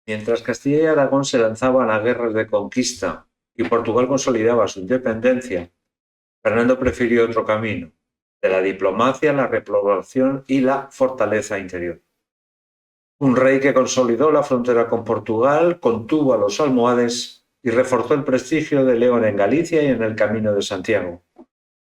Mientras Castilla y Aragón se lanzaban a guerras de conquista y Portugal consolidaba su independencia, Fernando prefirió otro camino, de la diplomacia, la repoblación y la fortaleza interior. Un rey que consolidó la frontera con Portugal, contuvo a los almohades y reforzó el prestigio de León en Galicia y en el Camino de Santiago.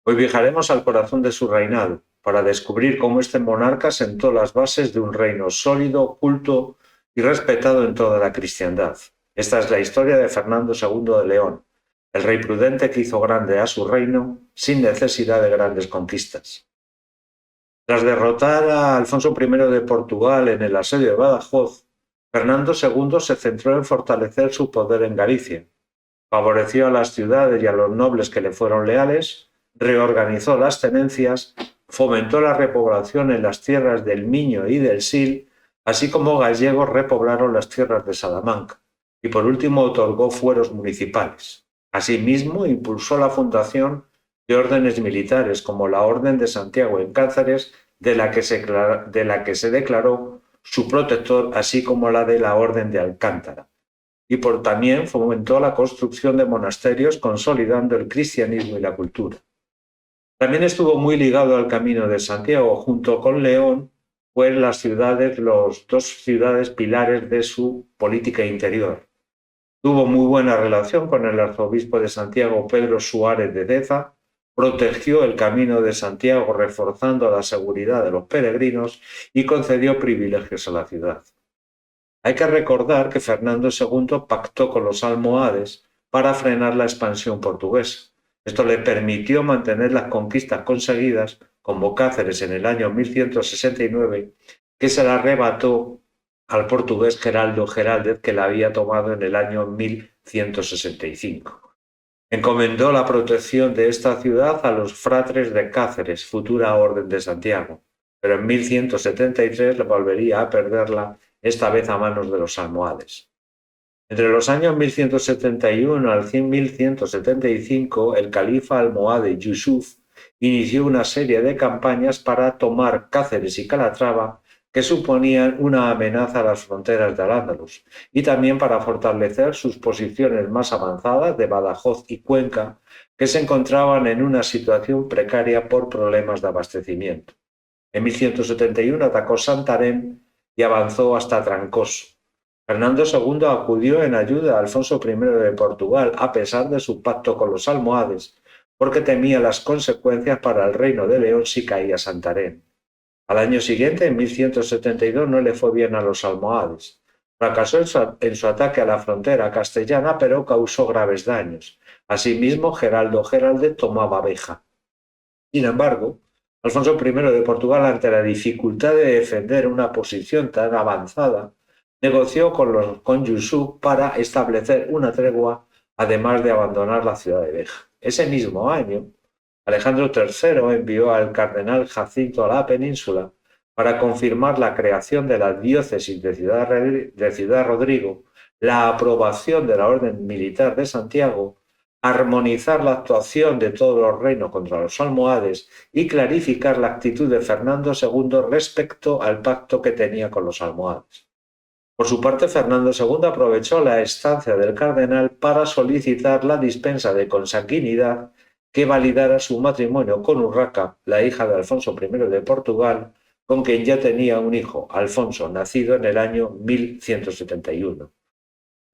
Hoy viajaremos al corazón de su reinado para descubrir cómo este monarca sentó las bases de un reino sólido, culto y respetado en toda la cristiandad. Esta es la historia de Fernando II de León, el rey prudente que hizo grande a su reino sin necesidad de grandes conquistas. Tras derrotar a Alfonso I de Portugal en el asedio de Badajoz, Fernando II se centró en fortalecer su poder en Galicia. Favoreció a las ciudades y a los nobles que le fueron leales, reorganizó las tenencias, fomentó la repoblación en las tierras del Miño y del Sil, así como gallegos repoblaron las tierras de Salamanca, y por último otorgó fueros municipales. Asimismo, impulsó la fundación de órdenes militares como la Orden de Santiago en Cáceres, de la que se declaró su protector, así como la de la Orden de Alcántara. Y también fomentó la construcción de monasterios, consolidando el cristianismo y la cultura. También estuvo muy ligado al Camino de Santiago, junto con León, pues los dos ciudades pilares de su política interior. Tuvo muy buena relación con el arzobispo de Santiago, Pedro Suárez de Deza, protegió el Camino de Santiago reforzando la seguridad de los peregrinos y concedió privilegios a la ciudad. Hay que recordar que Fernando II pactó con los almohades para frenar la expansión portuguesa. Esto le permitió mantener las conquistas conseguidas, como Cáceres en el año 1169, que se la arrebató al portugués Geraldo Geraldez, que la había tomado en el año 1165. Encomendó la protección de esta ciudad a los fratres de Cáceres, futura Orden de Santiago, pero en 1173 volvería a perderla, esta vez a manos de los almohades. Entre los años 1171 al 1175, el califa almohade Yusuf inició una serie de campañas para tomar Cáceres y Calatrava, que suponían una amenaza a las fronteras de Al-Ándalus, y también para fortalecer sus posiciones más avanzadas de Badajoz y Cuenca, que se encontraban en una situación precaria por problemas de abastecimiento. En 1171 atacó Santarém y avanzó hasta Trancoso. Fernando II acudió en ayuda a Alfonso I de Portugal, a pesar de su pacto con los almohades, porque temía las consecuencias para el reino de León si caía Santarém. Al año siguiente, en 1172, no le fue bien a los almohades. Fracasó en su ataque a la frontera castellana, pero causó graves daños. Asimismo, Geraldo Geraldez tomaba Béjar. Sin embargo, Alfonso I de Portugal, ante la dificultad de defender una posición tan avanzada, negoció con Yusuf para establecer una tregua, además de abandonar la ciudad de Béjar. Ese mismo año, Alejandro III envió al cardenal Jacinto a la península para confirmar la creación de la diócesis de Ciudad Rodrigo, la aprobación de la Orden Militar de Santiago, armonizar la actuación de todos los reinos contra los almohades y clarificar la actitud de Fernando II respecto al pacto que tenía con los almohades. Por su parte, Fernando II aprovechó la estancia del cardenal para solicitar la dispensa de consanguinidad que validara su matrimonio con Urraca, la hija de Alfonso I de Portugal, con quien ya tenía un hijo, Alfonso, nacido en el año 1171.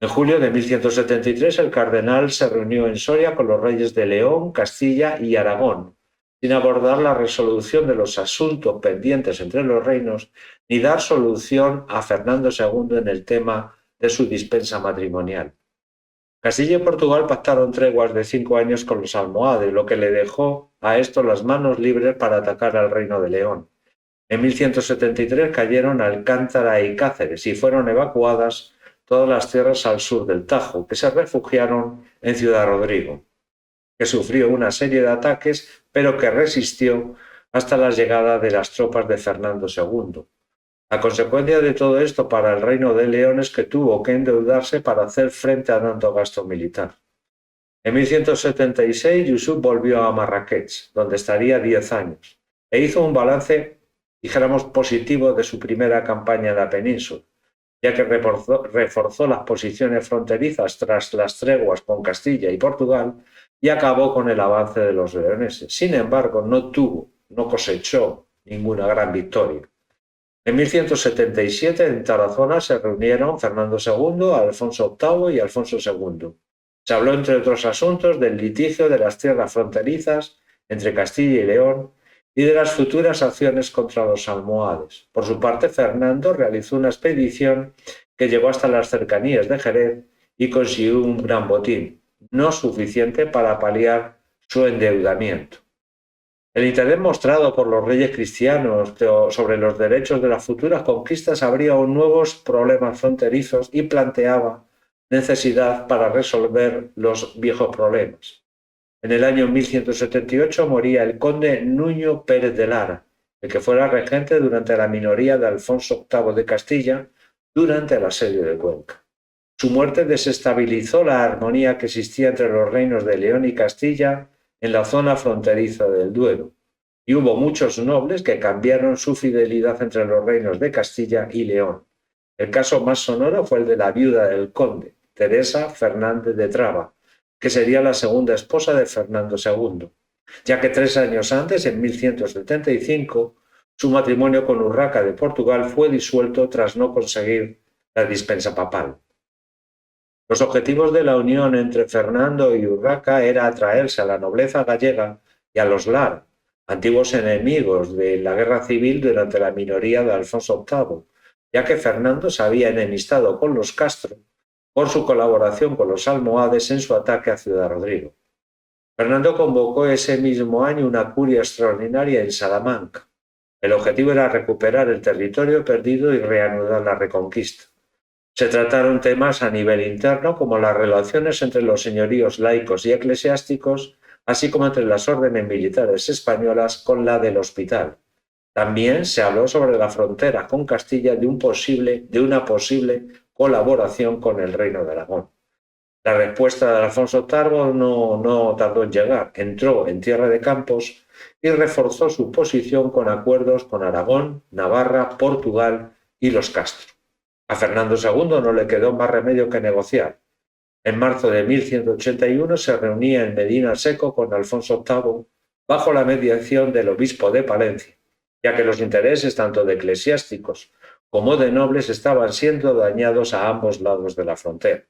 En julio de 1173, el cardenal se reunió en Soria con los reyes de León, Castilla y Aragón, sin abordar la resolución de los asuntos pendientes entre los reinos, ni dar solución a Fernando II en el tema de su dispensa matrimonial. Castilla y Portugal pactaron treguas de 5 años con los almohades, lo que le dejó a estos las manos libres para atacar al reino de León. En 1173 cayeron Alcántara y Cáceres y fueron evacuadas todas las tierras al sur del Tajo, que se refugiaron en Ciudad Rodrigo, que sufrió una serie de ataques, pero que resistió hasta la llegada de las tropas de Fernando II. La consecuencia de todo esto para el reino de León es que tuvo que endeudarse para hacer frente a tanto gasto militar. En 1176, Yusuf volvió a Marrakech, donde estaría 10 años, e hizo un balance, dijéramos, positivo de su primera campaña en la península. ya que reforzó las posiciones fronterizas tras las treguas con Castilla y Portugal y acabó con el avance de los leoneses. Sin embargo, no cosechó ninguna gran victoria. En 1177 en Tarazona se reunieron Fernando II, Alfonso VIII y Alfonso II. Se habló, entre otros asuntos, del litigio de las tierras fronterizas entre Castilla y León y de las futuras acciones contra los almohades. Por su parte, Fernando realizó una expedición que llegó hasta las cercanías de Jerez y consiguió un gran botín, no suficiente para paliar su endeudamiento. El interés mostrado por los reyes cristianos sobre los derechos de las futuras conquistas abría nuevos problemas fronterizos y planteaba necesidad para resolver los viejos problemas. En el año 1178 moría el conde Nuño Pérez de Lara, el que fuera regente durante la minoría de Alfonso VIII de Castilla durante el asedio de Cuenca. Su muerte desestabilizó la armonía que existía entre los reinos de León y Castilla en la zona fronteriza del Duero, y hubo muchos nobles que cambiaron su fidelidad entre los reinos de Castilla y León. El caso más sonoro fue el de la viuda del conde, Teresa Fernández de Traba, que sería la segunda esposa de Fernando II, ya que 3 años antes, en 1175, su matrimonio con Urraca de Portugal fue disuelto tras no conseguir la dispensa papal. Los objetivos de la unión entre Fernando y Urraca era atraerse a la nobleza gallega y a los Lar, antiguos enemigos de la guerra civil durante la minoría de Alfonso VIII, ya que Fernando se había enemistado con los Castro por su colaboración con los almohades en su ataque a Ciudad Rodrigo. Fernando convocó ese mismo año una curia extraordinaria en Salamanca. El objetivo era recuperar el territorio perdido y reanudar la reconquista. Se trataron temas a nivel interno como las relaciones entre los señoríos laicos y eclesiásticos, así como entre las órdenes militares españolas con la del Hospital. También se habló sobre la frontera con Castilla de una posible colaboración con el Reino de Aragón. La respuesta de Alfonso VIII no tardó en llegar. Entró en Tierra de Campos y reforzó su posición con acuerdos con Aragón, Navarra, Portugal y los Castro. A Fernando II no le quedó más remedio que negociar. En marzo de 1181 se reunía en Medina Seco con Alfonso VIII bajo la mediación del obispo de Palencia, ya que los intereses tanto de eclesiásticos como de nobles estaban siendo dañados a ambos lados de la frontera.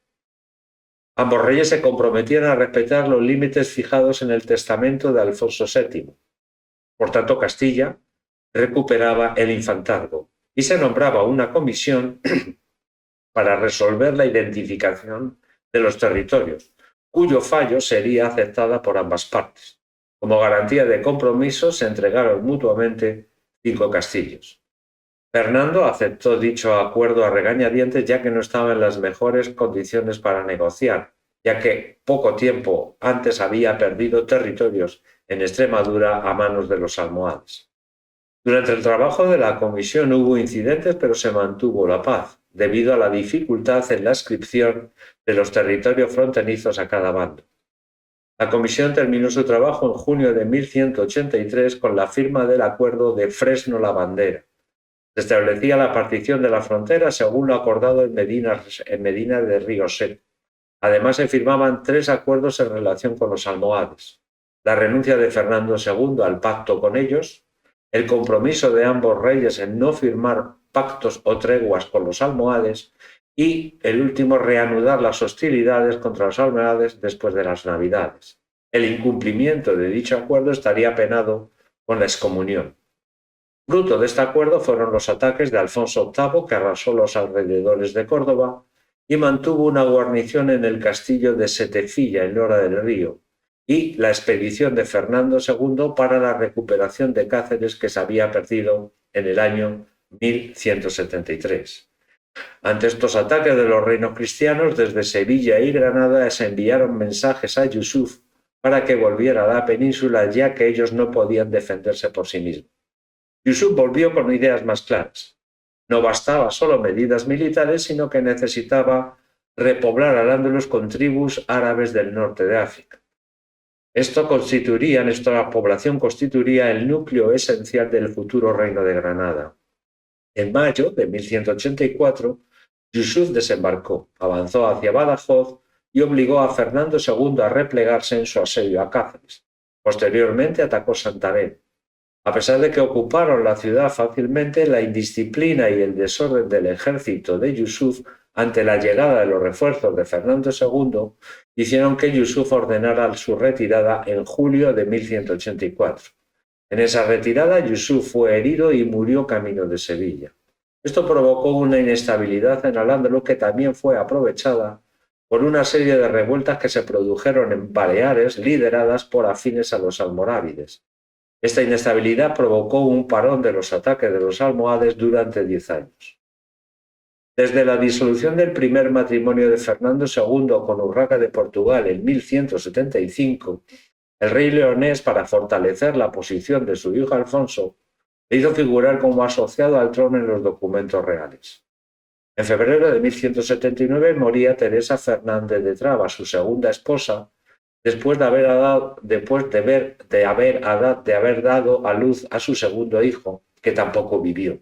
Ambos reyes se comprometían a respetar los límites fijados en el testamento de Alfonso VII. Por tanto, Castilla recuperaba el infantazgo y se nombraba una comisión para resolver la identificación de los territorios, cuyo fallo sería aceptada por ambas partes. Como garantía de compromiso se entregaron mutuamente 5 castillos. Fernando aceptó dicho acuerdo a regañadientes, ya que no estaba en las mejores condiciones para negociar, ya que poco tiempo antes había perdido territorios en Extremadura a manos de los almohades. Durante el trabajo de la comisión hubo incidentes, pero se mantuvo la paz, debido a la dificultad en la adscripción de los territorios fronterizos a cada bando. La comisión terminó su trabajo en junio de 1183 con la firma del acuerdo de Fresno-La Bandera. Se establecía la partición de la frontera según lo acordado en Medina de Río Seco. Además, se firmaban 3 acuerdos en relación con los almohades: la renuncia de Fernando II al pacto con ellos, el compromiso de ambos reyes en no firmar pactos o treguas con los almohades y, el último, reanudar las hostilidades contra los almohades después de las Navidades. El incumplimiento de dicho acuerdo estaría penado con la excomunión. Fruto de este acuerdo fueron los ataques de Alfonso VIII, que arrasó los alrededores de Córdoba y mantuvo una guarnición en el castillo de Setefilla, en Lora del Río, y la expedición de Fernando II para la recuperación de Cáceres, que se había perdido en el año 1173. Ante estos ataques de los reinos cristianos, desde Sevilla y Granada se enviaron mensajes a Yusuf para que volviera a la península, ya que ellos no podían defenderse por sí mismos. Yusuf volvió con ideas más claras. No bastaba solo medidas militares, sino que necesitaba repoblar Al-Ándalus con tribus árabes del norte de África. Esta población constituiría el núcleo esencial del futuro reino de Granada. En mayo de 1184, Yusuf desembarcó, avanzó hacia Badajoz y obligó a Fernando II a replegarse en su asedio a Cáceres. Posteriormente atacó Santarém. A pesar de que ocuparon la ciudad fácilmente, la indisciplina y el desorden del ejército de Yusuf ante la llegada de los refuerzos de Fernando II hicieron que Yusuf ordenara su retirada en julio de 1184. En esa retirada, Yusuf fue herido y murió camino de Sevilla. Esto provocó una inestabilidad en Al-Ándalus que también fue aprovechada por una serie de revueltas que se produjeron en Baleares lideradas por afines a los almorávides. Esta inestabilidad provocó un parón de los ataques de los almohades durante 10 años. Desde la disolución del primer matrimonio de Fernando II con Urraca de Portugal en 1175, el rey leonés, para fortalecer la posición de su hijo Alfonso, le hizo figurar como asociado al trono en los documentos reales. En febrero de 1179 moría Teresa Fernández de Traba, su segunda esposa, después de haber dado a luz a su segundo hijo, que tampoco vivió.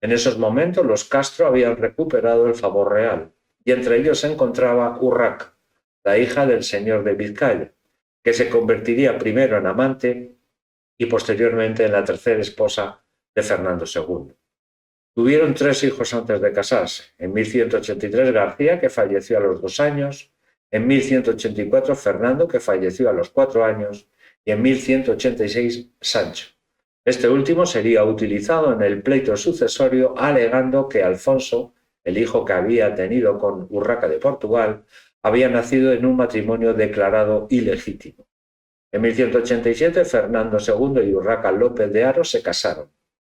En esos momentos los Castro habían recuperado el favor real, y entre ellos se encontraba Urraca, la hija del señor de Vizcaya, que se convertiría primero en amante y posteriormente en la tercera esposa de Fernando II. Tuvieron 3 hijos antes de casarse. En 1183 García, que falleció a los 2 años, en 1184 Fernando, que falleció a los 4 años, y en 1186 Sancho. Este último sería utilizado en el pleito sucesorio alegando que Alfonso, el hijo que había tenido con Urraca de Portugal, había nacido en un matrimonio declarado ilegítimo. En 1187 Fernando II y Urraca López de Haro se casaron.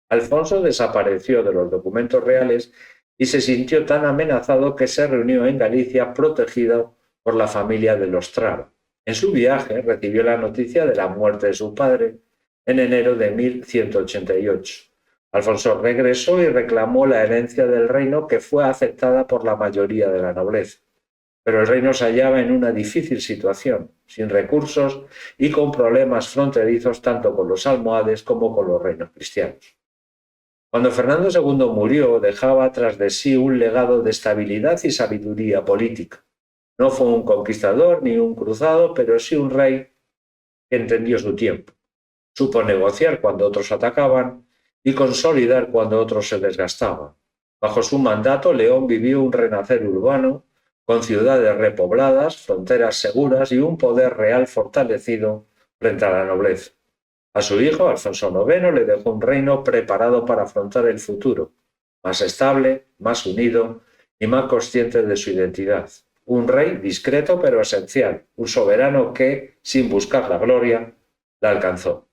Alfonso desapareció de los documentos reales y se sintió tan amenazado que se reunió en Galicia protegido por la familia de los Traba. En su viaje recibió la noticia de la muerte de su padre en enero de 1188. Alfonso regresó y reclamó la herencia del reino, que fue aceptada por la mayoría de la nobleza. Pero el reino se hallaba en una difícil situación, sin recursos y con problemas fronterizos tanto con los almohades como con los reinos cristianos. Cuando Fernando II murió, dejaba tras de sí un legado de estabilidad y sabiduría política. No fue un conquistador ni un cruzado, pero sí un rey que entendió su tiempo. Supo negociar cuando otros atacaban y consolidar cuando otros se desgastaban. Bajo su mandato, León vivió un renacer urbano, con ciudades repobladas, fronteras seguras y un poder real fortalecido frente a la nobleza. A su hijo, Alfonso IX, le dejó un reino preparado para afrontar el futuro, más estable, más unido y más consciente de su identidad. Un rey discreto pero esencial, un soberano que, sin buscar la gloria, la alcanzó.